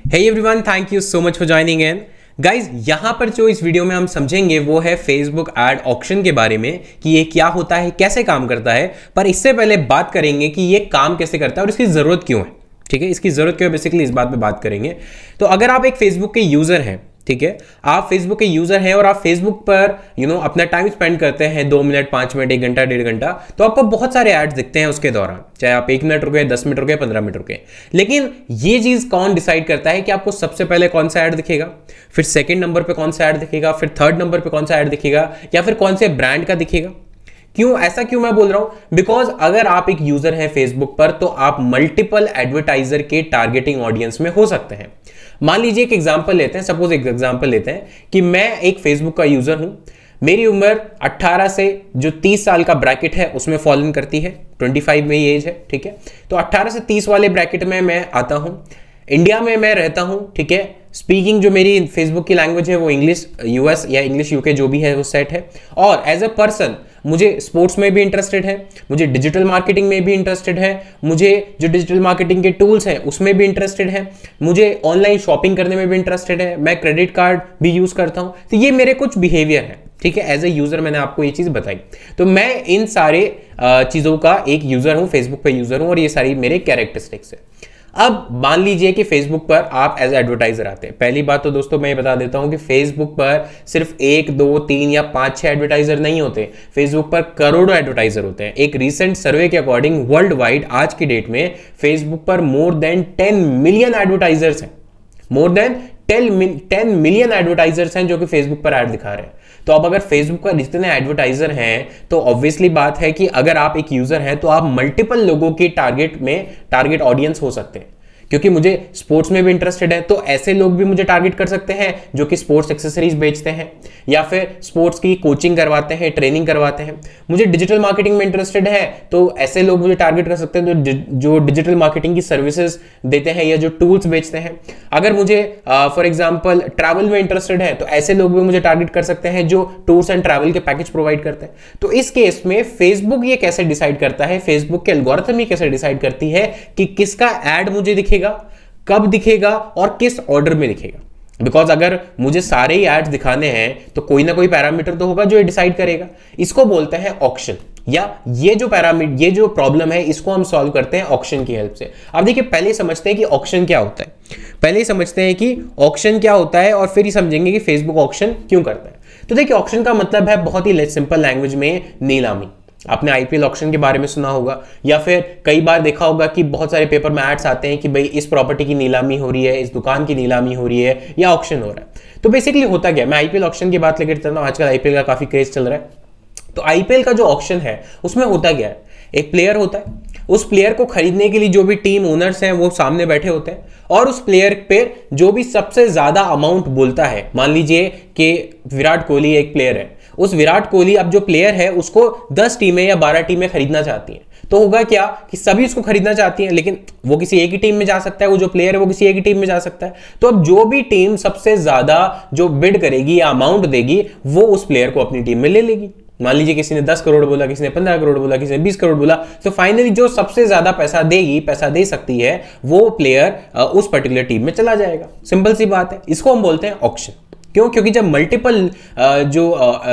Hey everyone, thank you so much for joining in. Guys, यहाँ पर जो इस वीडियो में हम समझेंगे वो है फेसबुक एड ऑक्शन के बारे में कि ये क्या होता है, कैसे काम करता है। पर इससे पहले बात करेंगे कि ये काम कैसे करता है और इसकी ज़रूरत क्यों है। ठीक है, इसकी ज़रूरत क्यों है, बेसिकली इस बात पे बात करेंगे। तो अगर आप एक फेसबुक के यूज़र हैं, ठीक है, आप फेसबुक के यूजर हैं और आप फेसबुक पर अपना टाइम स्पेंड करते हैं 2 मिनट, 5 मिनट, 1 घंटा, 1.5 घंटा, तो आपको बहुत सारे एड्स दिखते हैं उसके दौरान, चाहे आप 1 मिनट रुके, 10 मिनट रुके, 15 मिनट रुके। लेकिन ये चीज कौन डिसाइड करता है कि आपको सबसे पहले कौन सा ऐड दिखेगा, फिर सेकंड नंबर पे कौन सा ऐड दिखेगा, फिर थर्ड नंबर पे कौन सा ऐड दिखेगा, या फिर कौन से ब्रांड का दिखेगा? क्यों ऐसा क्यों मैं बोल रहा हूं? बिकॉज अगर आप एक यूजर हैं फेसबुक पर तो आप मल्टीपल एडवर्टाइजर के टारगेटिंग ऑडियंस में हो सकते हैं। मान लीजिए एक एग्जांपल लेते हैं, सपोज एक एग्जांपल लेते हैं कि मैं एक फेसबुक का यूजर हूं, मेरी उम्र 18 से जो 30 साल का ब्रैकेट है उसमें फॉल इन करती है, 25 में ये एज है, ठीक है। तो 18 से 30 वाले ब्रैकेट में मैं आता हूं, इंडिया में मैं रहता हूं, ठीक है। स्पीकिंग जो मेरी फेसबुक की लैंग्वेज है वो इंग्लिश यूएस या इंग्लिश यूके जो भी है वो सेट है। और एज अ पर्सन मुझे स्पोर्ट्स में भी इंटरेस्टेड है, मुझे डिजिटल मार्केटिंग में भी इंटरेस्टेड है, मुझे जो डिजिटल मार्केटिंग के टूल्स हैं उसमें भी इंटरेस्टेड है, मुझे ऑनलाइन शॉपिंग करने में भी इंटरेस्टेड है, मैं क्रेडिट कार्ड भी यूज करता हूं। तो ये मेरे कुछ बिहेवियर है, ठीक है। एज ए यूजर मैंने आपको ये चीज बताई, तो मैं इन सारे चीजों का एक यूजर हूं, फेसबुक पे यूजर हूं और ये सारी मेरे कैरेक्टरिस्टिक्स है। अब मान लीजिए कि फेसबुक पर आप एज एडवर्टाइजर आते हैं। पहली बात तो दोस्तों मैं ये बता देता हूं कि फेसबुक पर सिर्फ 1, 2, 3 या 5, 6 एडवर्टाइजर नहीं होते, फेसबुक पर करोड़ों एडवर्टाइजर होते हैं। एक रिसेंट सर्वे के अकॉर्डिंग वर्ल्ड वाइड आज की डेट में फेसबुक पर मोर देन 10 मिलियन एडवर्टाइजर्स हैं, मोर देन 10 मिलियन एडवर्टाइजर्स हैं जो कि फेसबुक पर ऐड दिखा रहे हैं। तो अब अगर फेसबुक पर जितने एडवर्टाइजर हैं तो ऑब्वियसली बात है कि अगर आप एक यूजर हैं तो आप मल्टीपल लोगों के टारगेट ऑडियंस हो सकते हैं। क्योंकि मुझे स्पोर्ट्स में भी इंटरेस्टेड है तो ऐसे लोग भी मुझे टारगेट कर सकते हैं जो कि स्पोर्ट्स एक्सेसरीज बेचते हैं या फिर स्पोर्ट्स की कोचिंग करवाते हैं, ट्रेनिंग करवाते हैं। मुझे डिजिटल मार्केटिंग में इंटरेस्टेड है तो ऐसे लोग मुझे टारगेट कर सकते हैं जो डिजिटल मार्केटिंग की सर्विसेज देते हैं या जो टूल्स बेचते हैं। अगर मुझे फॉर एग्जाम्पल ट्रैवल में इंटरेस्टेड है तो ऐसे लोग भी मुझे टारगेट कर सकते हैं जो टूर्स एंड ट्रैवल के पैकेज प्रोवाइड करते हैं। तो इस केस में फेसबुक ये कैसे डिसाइड करता है, फेसबुक के एल्गोरिथम ये कैसे डिसाइड करती है कि किसका एड मुझे दिखेगा, कब दिखेगा और किस ऑर्डर में दिखेगा। बिकॉज अगर मुझे सारे ही एड्स दिखाने हैं तो कोई ना कोई पैरामीटर तो होगा जो ये डिसाइड करेगा। इसको बोलते हैं ऑक्शन, या ये जो प्रॉब्लम है इसको हम सॉल्व करते हैं ऑक्शन की हेल्प से। अब देखिए, पहले समझते हैं कि ऑक्शन क्या होता है, पहले समझते हैं कि ऑक्शन क्या होता है और फिर ही समझेंगे कि फेसबुक ऑक्शन क्यों करता है। तो देखिए, ऑक्शन का मतलब है बहुत ही सिंपल लैंग्वेज में नीलामी। आपने आईपीएल ऑक्शन के बारे में सुना होगा या फिर कई बार देखा होगा कि बहुत सारे पेपर में एड्स आते हैं कि भाई इस प्रॉपर्टी की नीलामी हो रही है, इस दुकान की नीलामी हो रही है या ऑक्शन हो रहा है। तो बेसिकली होता क्या है, मैं आईपीएल ऑक्शन की बात लेकर चलता हूं, आजकल आईपीएल का काफी क्रेज चल रहा है। तो आईपीएल का जो ऑक्शन है उसमें होता क्या है, एक प्लेयर होता है, उस प्लेयर को खरीदने के लिए जो भी टीम ओनर्स हैं वो सामने बैठे होते हैं और उस प्लेयर पे जो भी सबसे ज्यादा अमाउंट बोलता है, मान लीजिए कि विराट कोहली एक प्लेयर है, उस विराट कोहली अब जो प्लेयर है उसको 10 टीमें या 12 टीमें खरीदना चाहती हैं। तो होगा क्या कि सभी उसको खरीदना चाहती हैं, लेकिन वो किसी एक ही टीम में जा सकता है, वो जो प्लेयर है वो किसी एक ही टीम में जा सकता है। तो अब जो भी टीम सबसे ज्यादा जो बिड करेगी या अमाउंट देगी वो उस प्लेयर को अपनी टीम में ले लेगी। मान लीजिए किसी ने 10 करोड़ बोला, किसी ने 15 करोड़ बोला, किसी ने 20 करोड़ बोला, तो फाइनली जो सबसे ज्यादा पैसा दे सकती है वो प्लेयर उस पर्टिकुलर टीम में चला जाएगा। सिंपल सी बात है, इसको हम बोलते हैं ऑक्शन। क्यों? क्योंकि जब मल्टीपल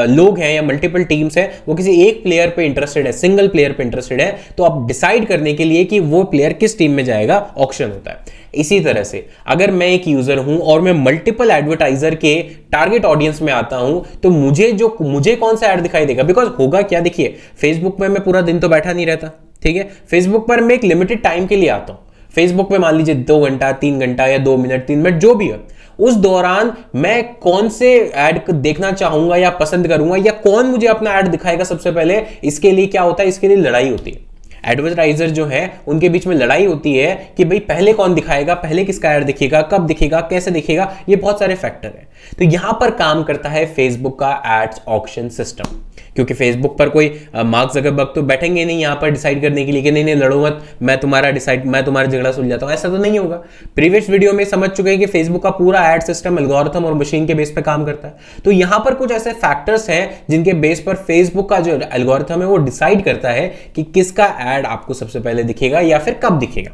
लोग हैं या मल्टीपल टीम्स हैं वो किसी एक प्लेयर पे इंटरेस्टेड है, सिंगल प्लेयर पे इंटरेस्टेड है, तो आप डिसाइड करने के लिए कि वो प्लेयर किस टीम में जाएगा ऑक्शन होता है। इसी तरह से अगर मैं एक यूजर हूं और मैं मल्टीपल एडवर्टाइजर के टारगेट ऑडियंस में आता हूं तो मुझे कौन सा ऐड दिखाई देगा। बिकॉज होगा क्या, देखिए फेसबुक में मैं पूरा दिन तो बैठा नहीं रहता, ठीक है। फेसबुक पर मैं एक लिमिटेड टाइम के लिए आता हूं। फेसबुक पे मान लीजिए 2 घंटा, 3 घंटा या 2 मिनट, 3 मिनट जो भी है, उस दौरान मैं कौन से ऐड देखना चाहूंगा या पसंद करूंगा या कौन मुझे अपना ऐड दिखाएगा सबसे पहले, इसके लिए क्या होता है, इसके लिए लड़ाई होती है। एडवर्टाइजर जो है उनके बीच में लड़ाई होती है कि भाई पहले कौन दिखाएगा, पहले किसका ऐड दिखेगा, कब दिखेगा, कैसे दिखेगा, ये बहुत सारे फैक्टर हैं। तो यहां पर काम करता है फेसबुक का एड्स ऑक्शन सिस्टम। क्योंकि फेसबुक पर कोई मार्क ज़करबर्ग तो बैठेंगे नहीं यहाँ पर डिसाइड करने के लिए कि नहीं लड़ो मत, मैं तुम्हारा झगड़ा सुलझाता हूँ, ऐसा तो नहीं होगा। प्रीवियस वीडियो में समझ चुके हैं कि फेसबुक का पूरा एड सिस्टम एल्गोरिथम और मशीन के बेस पे काम करता है। तो यहाँ पर कुछ ऐसे फैक्टर्स हैं जिनके बेस पर फेसबुक का जो एल्गोरिथम है वो डिसाइड करता है कि किसका एड आपको सबसे पहले दिखेगा या फिर कब दिखेगा।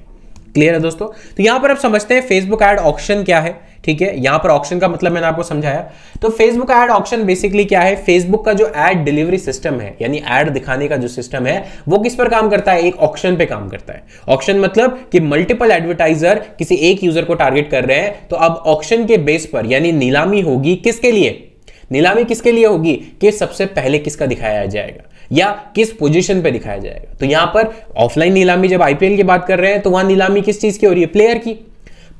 क्लियर है दोस्तों? तो यहां पर आप समझते हैं फेसबुक एड ऑक्शन क्या है। ठीक है, यहां पर ऑक्शन का मतलब मैंने आपको समझाया। तो फेसबुक एड ऑक्शन बेसिकली क्या है? फेसबुक का जो एड डिलीवरी सिस्टम है, यानी एड दिखाने का जो सिस्टम है, वो किस पर काम करता है? एक ऑक्शन पे काम करता है। ऑक्शन मतलब कि मल्टीपल एडवर्टाइजर किसी एक यूजर को टारगेट कर रहे हैं, तो अब ऑक्शन के बेस पर यानी नीलामी होगी किसके लिए? नीलामी किसके लिए होगी कि सबसे पहले किसका दिखाया जाएगा या किस पोजीशन पे दिखाया जाएगा। तो यहां पर ऑफलाइन नीलामी जब आईपीएल की बात कर रहे हैं तो वहां नीलामी किस चीज की हो रही है? प्लेयर की।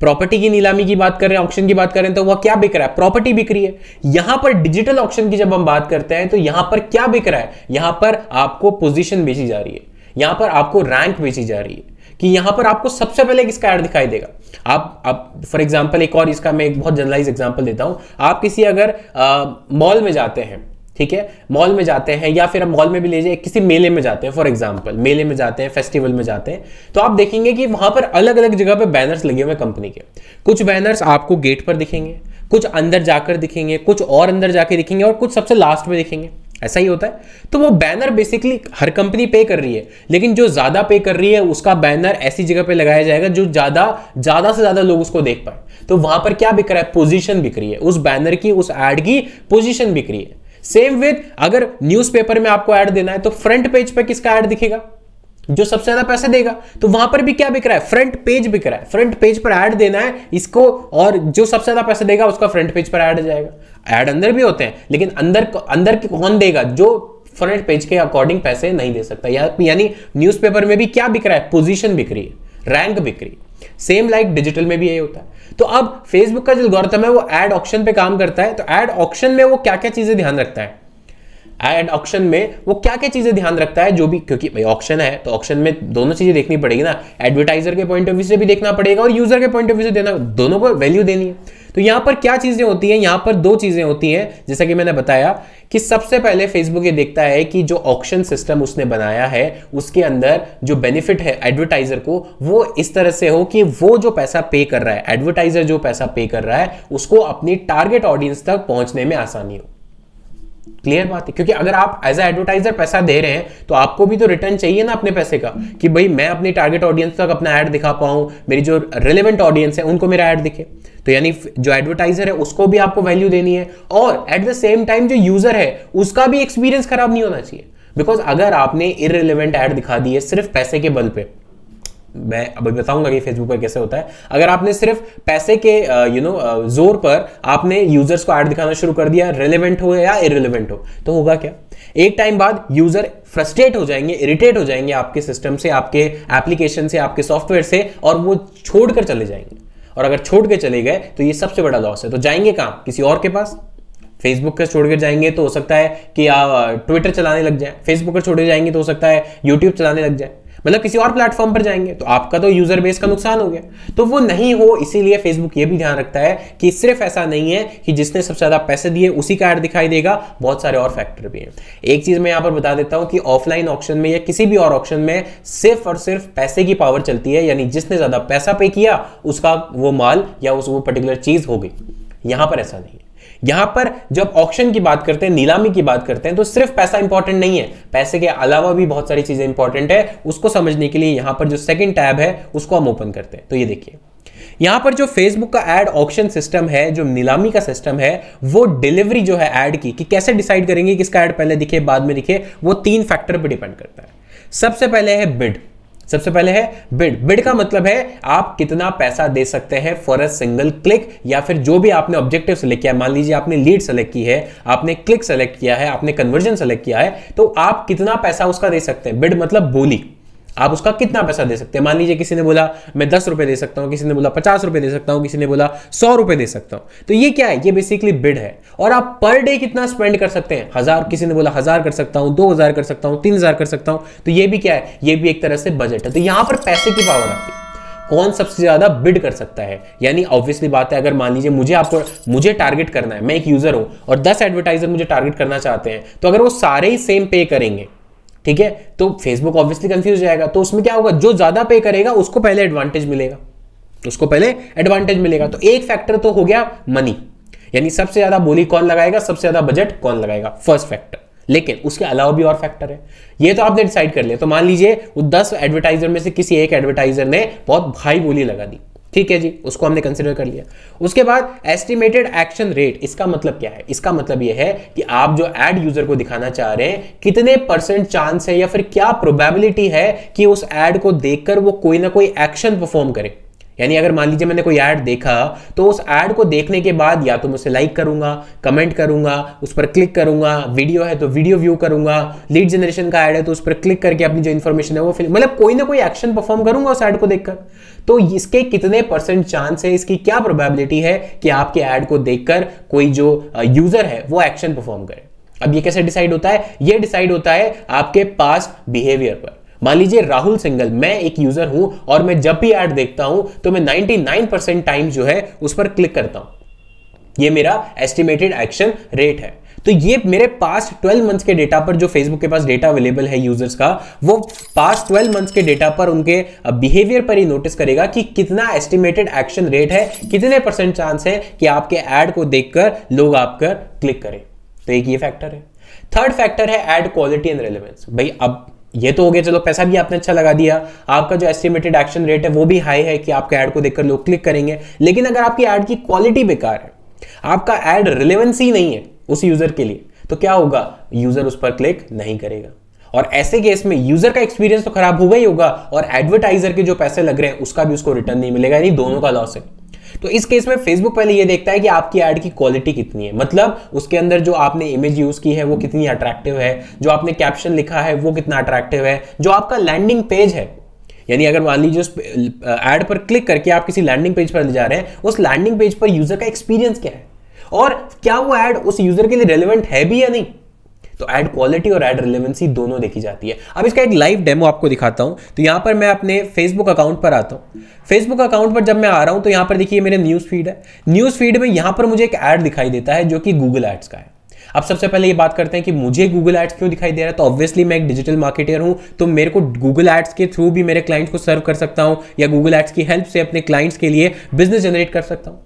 प्रॉपर्टी की नीलामी की बात कर रहे हैं, ऑक्शन की बात कर रहे हैं, तो वह क्या बिक रहा है? प्रॉपर्टी बिक रही है। यहां पर डिजिटल ऑक्शन की जब हम बात करते हैं तो यहां पर क्या बिक रहा है? यहां पर आपको पोजीशन बेची जा रही है, यहां पर आपको रैंक बेची जा रही है कि यहां पर आपको सबसे पहले किसका ऐड दिखाई देगा। आप फॉर एग्जांपल एक और इसका मैं एक बहुत जनरलाइज एग्जांपल देता हूं। आप किसी अगर मॉल में जाते हैं, ठीक है, मॉल में जाते हैं या फिर मॉल में भी ले जाए, किसी मेले में जाते हैं, फॉर एग्जांपल मेले में जाते हैं, फेस्टिवल में जाते हैं, तो आप देखेंगे कि वहां पर अलग अलग जगह पे बैनर्स लगे हुए कंपनी के। कुछ बैनर्स आपको गेट पर दिखेंगे, कुछ अंदर जाकर दिखेंगे, कुछ और अंदर जाके दिखेंगे और कुछ सबसे लास्ट में दिखेंगे। ऐसा ही होता है। तो वो बैनर बेसिकली हर कंपनी पे कर रही है, लेकिन जो ज्यादा पे कर रही है उसका बैनर ऐसी जगह पे लगाया जाएगा जो ज्यादा से ज्यादा लोग उसको देख पाए। तो वहां पर क्या बिक रहा है? पोजीशन बिक रही है, उस बैनर की, उस एड की पोजीशन बिक रही है। सेम विद अगर न्यूज़पेपर में आपको ऐड देना है तो फ्रंट पेज पर किसका ऐड दिखेगा? जो सबसे ज्यादा पैसे देगा। तो वहां पर भी क्या बिक रहा है? फ्रंट पेज बिक रहा है। फ्रंट पेज पर ऐड देना है इसको, और जो सबसे ज्यादा पैसे देगा उसका फ्रंट पेज पर ऐड जाएगा। ऐड अंदर भी होते हैं, लेकिन अंदर कौन देगा? जो फ्रंट पेज के अकॉर्डिंग पैसे नहीं दे सकता। यानी न्यूज़पेपर में भी क्या बिक रहा है? पोजीशन बिक रही है, रैंक बिक रही है। सेम लाइक डिजिटल में भी यही होता है। तो अब फेसबुक का जो एल्गोरिथम है वो एड ऑक्शन पे काम करता है। तो एड ऑक्शन में वो क्या क्या चीजें ध्यान रखता है? एड ऑक्शन में वो क्या क्या चीजें ध्यान रखता है? जो भी, क्योंकि भाई ऑक्शन है तो ऑक्शन में दोनों चीजें देखनी पड़ेगी ना, एडवर्टाइजर के पॉइंट ऑफ व्यू से भी देखना पड़ेगा और यूजर के पॉइंट ऑफ व्यू से देना, दोनों को वैल्यू देनी है। तो यहां पर क्या चीजें होती हैं? यहां पर दो चीजें होती हैं, जैसा कि मैंने बताया कि सबसे पहले फेसबुक ये देखता है कि जो ऑक्शन सिस्टम उसने बनाया है उसके अंदर जो बेनिफिट है एडवर्टाइजर को, वो इस तरह से हो कि वो जो पैसा पे कर रहा है, एडवर्टाइजर जो पैसा पे कर रहा है, उसको अपनी टारगेट ऑडियंस तक पहुंचने में आसानी हो। क्लियर बात है? क्योंकि अगर आप एज ए एडवर्टाइजर पैसा दे रहे हैं तो आपको भी तो रिटर्न चाहिए ना अपने पैसे का, कि भाई मैं अपनी टारगेट ऑडियंस तक अपना ऐड दिखा पाऊं, मेरी जो रिलेवेंट ऑडियंस है उनको मेरा ऐड दिखे। तो यानी जो एडवर्टाइजर है उसको भी आपको वैल्यू देनी है, और एट द सेम टाइम जो यूजर है उसका भी एक्सपीरियंस खराब नहीं होना चाहिए। बिकॉज अगर आपने इररिलेवेंट ऐड दिखा दी है सिर्फ पैसे के बल पे, मैं अभी बताऊंगा कि फेसबुक पर कैसे होता है, अगर आपने सिर्फ पैसे के जोर पर आपने यूजर्स को ऐड दिखाना शुरू कर दिया, रिलेवेंट हो या इररिलेवेंट हो, तो होगा क्या? एक टाइम बाद यूजर फ्रस्ट्रेट हो जाएंगे, इरिटेट हो जाएंगे आपके सिस्टम से, आपके एप्लीकेशन से, आपके सॉफ्टवेयर से, और वो छोड़कर चले जाएंगे। और अगर छोड़ के चले गए तो ये सबसे बड़ा लॉस है। तो जाएंगे कहां? किसी और के पास। फेसबुक का छोड़कर जाएंगे तो हो सकता है कि ट्विटर चलाने लग जाए, फेसबुक पर छोड़े जाएंगे तो हो सकता है यूट्यूब चलाने लग जाए, मतलब किसी और प्लेटफॉर्म पर जाएंगे, तो आपका तो यूजर बेस का नुकसान हो गया। तो वो नहीं हो, इसीलिए फेसबुक ये भी ध्यान रखता है कि सिर्फ ऐसा नहीं है कि जिसने सबसे ज्यादा पैसे दिए उसी का ऐड दिखाई देगा, बहुत सारे और फैक्टर भी हैं। एक चीज मैं यहां पर बता देता हूं कि ऑफलाइन ऑक्शन में या किसी भी और ऑक्शन में सिर्फ और सिर्फ पैसे की पावर चलती है, यानी जिसने ज्यादा पैसा पे किया उसका वो माल या वो पर्टिकुलर चीज हो गई। यहां पर ऐसा नहीं है। यहां पर जब ऑक्शन की बात करते हैं, नीलामी की बात करते हैं, तो सिर्फ पैसा इंपॉर्टेंट नहीं है, पैसे के अलावा भी बहुत सारी चीजें इंपॉर्टेंट है। उसको समझने के लिए यहां पर जो सेकंड टैब है उसको हम ओपन करते हैं। तो ये देखिए, यहां पर जो फेसबुक का एड ऑक्शन सिस्टम है, जो नीलामी का सिस्टम है, वो डिलीवरी जो है एड की, कि कैसे डिसाइड करेंगे किसका एड पहले दिखे बाद में दिखे, वो 3 फैक्टर पर डिपेंड करता है। सबसे पहले है बिड। सबसे पहले है बिड। बिड का मतलब है आप कितना पैसा दे सकते हैं फॉर अ सिंगल क्लिक, या फिर जो भी आपने ऑब्जेक्टिव सेलेक्ट किया, मान लीजिए आपने लीड सेलेक्ट की है, आपने क्लिक सेलेक्ट किया है, आपने कन्वर्जन सेलेक्ट किया है, तो आप कितना पैसा उसका दे सकते हैं। बिड मतलब बोली, आप उसका कितना पैसा दे सकते हैं। मान लीजिए किसी ने बोला मैं 10 रुपए दे सकता हूं, किसी ने बोला 50 रुपए दे सकता हूं, किसी ने बोला 100 रुपए दे सकता हूं। तो ये क्या है? ये बेसिकली बिड है। और आप पर डे कितना स्पेंड कर सकते हैं? 1000, किसी ने बोला 1000 कर सकता हूं, 2000 कर सकता हूं, 3000 कर सकता हूं। तो ये भी क्या है? ये भी एक तरह से बजट है। तो यहां पर पैसे की पावर आती है, कौन सबसे ज्यादा बिड कर सकता है। यानी ऑब्वियसली बात है, अगर मान लीजिए मुझे टारगेट करना है, मैं एक यूजर हूं और 10 एडवर्टाइजर मुझे टारगेट करना चाहते हैं, तो अगर वो सारे ही सेम पे करेंगे, ठीक है, तो फेसबुक ऑब्वियसली कंफ्यूज हो जाएगा। तो उसमें क्या होगा? जो ज्यादा पे करेगा उसको पहले एडवांटेज मिलेगा, उसको पहले एडवांटेज मिलेगा। तो एक फैक्टर तो हो गया मनी, यानी सबसे ज्यादा बोली कौन लगाएगा, सबसे ज्यादा बजट कौन लगाएगा, फर्स्ट फैक्टर। लेकिन उसके अलावा भी और फैक्टर है, ये तो आपने डिसाइड कर लिया। तो मान लीजिए वो 10 एडवर्टाइजर में से किसी एक एडवर्टाइजर ने बहुत भारी बोली लगा दी, ठीक है जी, उसको हमने कंसिडर कर लिया। उसके बाद एस्टिमेटेड एक्शन रेट, इसका मतलब क्या है? इसका मतलब यह है कि आप जो एड यूजर को दिखाना चाह रहे हैं कितने % चांस है या फिर क्या प्रोबेबिलिटी है कि उस एड को देखकर वो कोई ना कोई एक्शन परफॉर्म करे। यानी अगर मान लीजिए मैंने कोई ऐड देखा तो उस ऐड को देखने के बाद या तो मैं उसे लाइक करूंगा, कमेंट करूंगा, उस पर क्लिक करूंगा, वीडियो है तो वीडियो व्यू करूंगा, लीड जनरेशन का ऐड है तो उस पर क्लिक करके अपनी जो इन्फॉर्मेशन है वो फिल, मतलब कोई ना कोई एक्शन परफॉर्म करूंगा उस ऐड को देखकर। तो इसके कितने % चांस है, इसकी क्या प्रोबेबिलिटी है कि आपके ऐड को देखकर कोई जो यूजर है वो एक्शन परफॉर्म करे। अब ये कैसे डिसाइड होता है? ये डिसाइड होता है आपके पास्ट बिहेवियर पर। मान लीजिए राहुल सिंगल, मैं एक यूजर हूं और मैं जब भी ऐड देखता हूं तो मैं 99% टाइम जो है उस पर क्लिक करता हूं। ये मेरा एस्टिमेटेड एक्शन रेट है। तो ये मेरे पास्ट 12 मंथ्स के डेटा पर, जो फेसबुक के पास डेटा अवेलेबल है यूजर्स का, वो पास्ट 12 मंथ्स के डेटा पर उनके बिहेवियर पर ही नोटिस करेगा कि कितना एस्टिमेटेड एक्शन रेट है, कितने % चांस है कि आपके ऐड को देखकर लोग आप पर क्लिक करें। तो एक ये फैक्टर है। थर्ड फैक्टर है ऐड क्वालिटी एंड रेलेवेंस। भाई अब ये तो हो गया, चलो पैसा भी आपने अच्छा लगा दिया, आपका जो एस्टिमेटेड एक्शन रेट है वो भी हाई है कि आपके ऐड को देखकर लोग क्लिक करेंगे। लेकिन अगर आपकी ऐड की क्वालिटी बेकार है, आपका ऐड रिलेवेंसी नहीं है उस यूजर के लिए, तो क्या होगा? यूजर उस पर क्लिक नहीं करेगा और ऐसे केस में यूजर का एक्सपीरियंस तो खराब होगा ही होगा और एडवर्टाइजर के जो पैसे लग रहे हैं उसका भी उसको रिटर्न नहीं मिलेगा, यानी दोनों का लॉस है। तो इस केस में फेसबुक पहले ये देखता है कि आपकी ऐड की क्वालिटी कितनी है, मतलब उसके अंदर जो आपने इमेज यूज की है वो कितनी अट्रैक्टिव है, जो आपने कैप्शन लिखा है वो कितना अट्रैक्टिव है, जो आपका लैंडिंग पेज है, यानी अगर मान लीजिए उस ऐड पर क्लिक करके आप किसी लैंडिंग पेज पर ले जा रहे हैं, उस लैंडिंग पेज पर यूजर का एक्सपीरियंस क्या है और क्या वो ऐड उस यूजर के लिए रेलेवेंट है भी या नहीं। तो ऐड क्वालिटी और ऐड रिलेवेंसी दोनों देखी जाती है। अब इसका एक लाइव डेमो आपको दिखाता हूं। तो यहां पर मैं अपने फेसबुक अकाउंट पर आता हूं। फेसबुक अकाउंट पर जब मैं आ रहा हूं तो यहां पर देखिए मेरे न्यूज फीड है। न्यूज फीड में यहां पर मुझे एक ऐड दिखाई देता है जो कि गूगल एड्स का है। अब सबसे पहले ये बात करते हैं कि मुझे गूगल एड्स क्यों दिखाई दे रहा है। तो ऑब्वियसली मैं एक डिजिटल मार्केटर हूं, तो मेरे को गूगल एड्स के थ्रू भी मेरे क्लाइंट्स को सर्व कर सकता हूं या गूगल एड्स की हेल्प से अपने क्लाइंट्स के लिए बिजनेस जनरेट कर सकता हूं।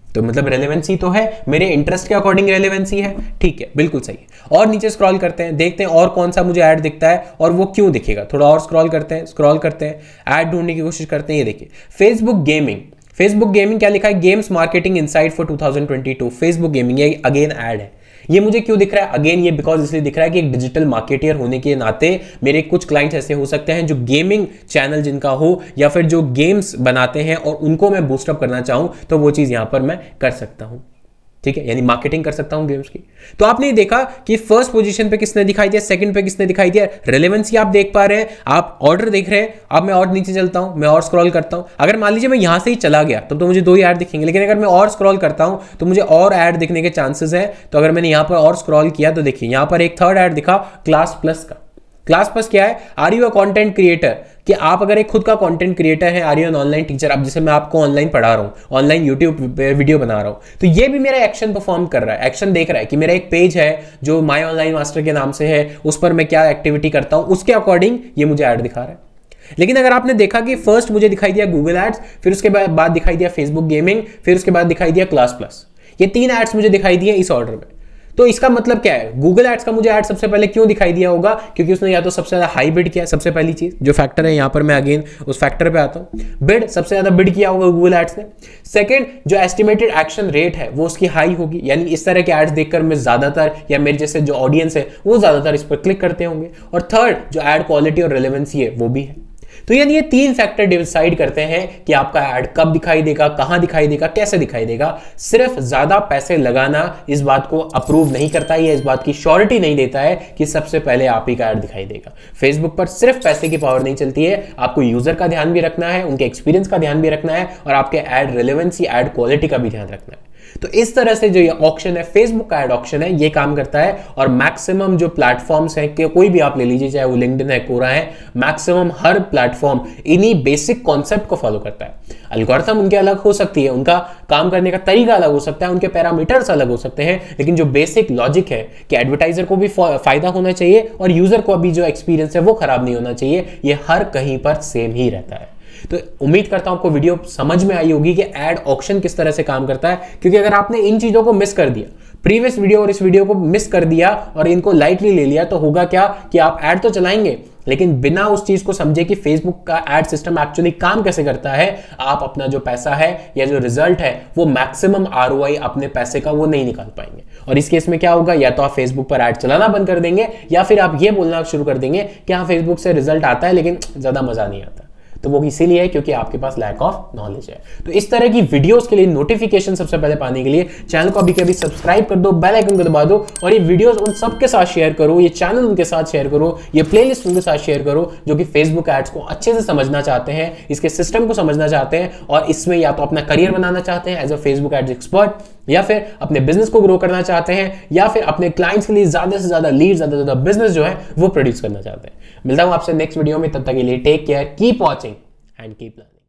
तो मतलब रेलेवेंसी तो है, मेरे इंटरेस्ट के अकॉर्डिंग रेलेवेंसी है, ठीक है, बिल्कुल सही है। और नीचे स्क्रॉल करते हैं, देखते हैं और कौन सा मुझे ऐड दिखता है और वो क्यों दिखेगा। थोड़ा और स्क्रॉल करते हैं, ऐड ढूंढने की कोशिश करते हैं। ये देखिए फेसबुक गेमिंग क्या लिखा है? Games marketing insight for 2022 Facebook gaming, ये अगेन ऐड है। ये मुझे क्यों दिख रहा है? अगेन ये बिकॉज इसलिए दिख रहा है कि एक डिजिटल मार्केटियर होने के नाते मेरे कुछ क्लाइंट्स ऐसे हो सकते हैं जो गेमिंग चैनल जिनका हो या फिर जो गेम्स बनाते हैं और उनको मैं बूस्टअप करना चाहूं तो वो चीज यहां पर मैं कर सकता हूं, ठीक है, यानी मार्केटिंग कर सकता हूं गेम्स की। तो आपने देखा कि फर्स्ट पोजीशन पे किसने दिखाई दिया, सेकंड पे किसने दिखाई दिया, रेलेवेंसी आप देख पा रहे हैं, आप ऑर्डर देख रहे हैं। अब मैं और नीचे चलता हूं, मैं और स्क्रॉल करता हूं। अगर मान लीजिए मैं यहां से ही चला गया तब तो मुझे 2 ही ऐड दिखेंगे, लेकिन अगर मैं और स्क्रॉल करता हूं तो मुझे और ऐड दिखने के चांसेस है। तो अगर मैंने यहां पर और स्क्रॉल किया तो देखिए यहां पर एक थर्ड ऐड दिखा क्लास प्लस का। क्लास प्लस क्या है? Are you a content creator, कि आप अगर एक खुद का कंटेंट क्रिएटर है, are you an online teacher, अब जैसे मैं आपको ऑनलाइन पढ़ा रहा हूं, ऑनलाइन यूट्यूब वीडियो बना रहा हूं, तो ये भी मेरा एक्शन परफॉर्म कर रहा है, एक्शन देख रहा है कि मेरा एक पेज है जो माई ऑनलाइन मास्टर के नाम से है, उस पर मैं क्या एक्टिविटी करता हूं उसके अकॉर्डिंग ये मुझे ऐड दिखा रहा है। लेकिन अगर आपने देखा कि फर्स्ट मुझे दिखाई दिया गूगल एड्स, फिर उसके बाद दिखाई दिया फेसबुक गेमिंग, फिर उसके बाद दिखाई दिया क्लास प्लस, ये 3 एड्स मुझे दिखाई दिए इस ऑर्डर में। तो इसका मतलब क्या है? गूगल एड्स का मुझे ऐड सबसे पहले क्यों दिखाई दिया होगा? क्योंकि उसने या तो सबसे ज्यादा हाई बिड किया, सबसे पहली चीज जो फैक्टर है, यहां पर मैं अगेन उस फैक्टर पे आता हूं, बिड सबसे ज्यादा बिड किया होगा गूगल एड्स ने। सेकंड, जो एस्टिमेटेड एक्शन रेट है वो उसकी हाई होगी, यानी इस तरह के एड्स देखकर मैं ज्यादातर या मेरे जैसे जो ऑडियंस है वो ज्यादातर इस पर क्लिक करते होंगे। और थर्ड, जो एड क्वालिटी और रिलेवेंसी है वो भी है। तो यानी ये 3 फैक्टर डिसाइड करते हैं कि आपका ऐड कब दिखाई देगा, कहां दिखाई देगा, कैसे दिखाई देगा। सिर्फ ज्यादा पैसे लगाना इस बात को अप्रूव नहीं करता, ये इस बात की श्योरिटी नहीं देता है कि सबसे पहले आप ही का ऐड दिखाई देगा। फेसबुक पर सिर्फ पैसे की पावर नहीं चलती है, आपको यूजर का ध्यान भी रखना है, उनके एक्सपीरियंस का ध्यान भी रखना है और आपके ऐड रिलेवेंसी, ऐड क्वालिटी का भी ध्यान रखना है। तो इस तरह से जो ये ऑक्शन है, फेसबुक का ऐड ऑक्शन है, ये काम करता है। और मैक्सिमम जो प्लेटफॉर्म्स हैं, कि कोई भी आप ले लीजिए, चाहे वो लिंक्डइन है, कोरा है, मैक्सिमम हर प्लेटफॉर्म इन्हीं बेसिक कॉन्सेप्ट को फॉलो करता है। एल्गोरिथम उनके अलग हो सकती है, उनका काम करने का तरीका अलग हो सकता है, उनके पैरामीटर्स अलग हो सकते हैं, लेकिन जो बेसिक लॉजिक है कि एडवर्टाइजर को भी फायदा होना चाहिए और यूजर को भी जो एक्सपीरियंस है वो खराब नहीं होना चाहिए, ये हर कहीं पर सेम ही रहता है। तो उम्मीद करता हूं आपको वीडियो समझ में आई होगी कि एड ऑक्शन किस तरह से काम करता है, क्योंकि अगर आपने इन चीजों को मिस कर दिया, प्रीवियस वीडियो और इस वीडियो को मिस कर दिया और इनको लाइटली ले लिया तो होगा क्या कि आप ऐड तो चलाएंगे लेकिन बिना उस चीज को समझे कि फेसबुक का एड सिस्टम एक्चुअली काम कैसे करता है, आप अपना जो पैसा है या जो रिजल्ट है वो मैक्सिमम आरओआई अपने पैसे का वो नहीं निकाल पाएंगे। और इस केस में क्या होगा, या तो आप फेसबुक पर ऐड चलाना बंद कर देंगे या फिर आप ये बोलना शुरू कर देंगे कि हाँ फेसबुक से रिजल्ट आता है लेकिन ज्यादा मजा नहीं आता। तो वो इसीलिए है क्योंकि आपके पास लैक ऑफ नॉलेज है। तो इस तरह की वीडियोस के लिए नोटिफिकेशन सबसे पहले पाने के लिए चैनल को अभी के अभी सब्सक्राइब कर दो, बेल आइकन को दबा दो और ये वीडियोस उन सबके साथ शेयर करो, ये चैनल उनके साथ शेयर करो, ये प्लेलिस्ट उनके साथ शेयर करो जो कि फेसबुक एड्स को अच्छे से समझना चाहते हैं, इसके सिस्टम को समझना चाहते हैं और इसमें या तो अपना करियर बनाना चाहते हैं as a Facebook ads expert, या फिर अपने बिजनेस को ग्रो करना चाहते हैं, या फिर अपने क्लाइंट्स के लिए ज्यादा से ज्यादा लीड, ज्यादा से ज्यादा बिजनेस जो है वो प्रोड्यूस करना चाहते हैं। मिलता हूं आपसे नेक्स्ट वीडियो में, तब तक के लिए take care, keep watching and keep learning.